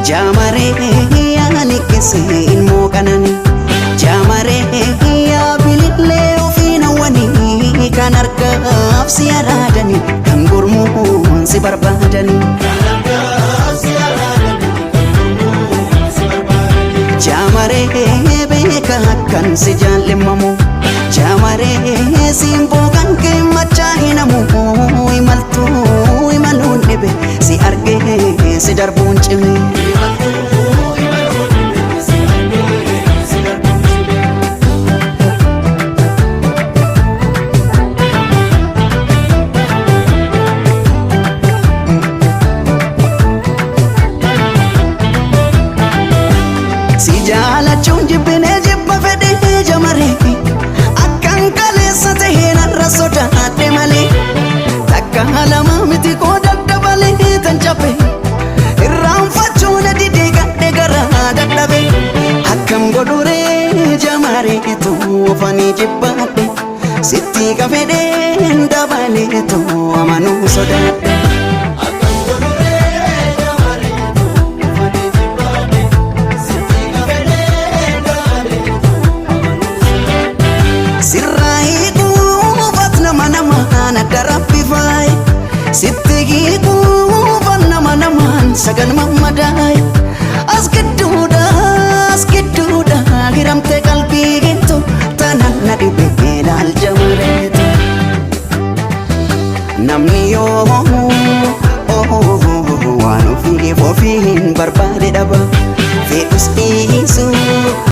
Jamare ani kisiin mookanani Jamare bilile ofina wani kan argaaf si araadani kan gurmuun si barbaadani Jamare beeka kan si jaallimamu Jamare simboo kan kee machaa hinamu imaltuu imaluun dhibe si argee si darbuun cime Si jaalachuun jibbinee jibba fedhee Jamare akkan kaleessa tahee narra sodaadhe malee takka lama miti koo daddabalee tan cabe irraanfachuu na didee gadhee garaa dadhabe akkam godhuree Jamareetu ofanii jibbaadhe sitti ka fedheen dabaleetu amanuu sodaadhe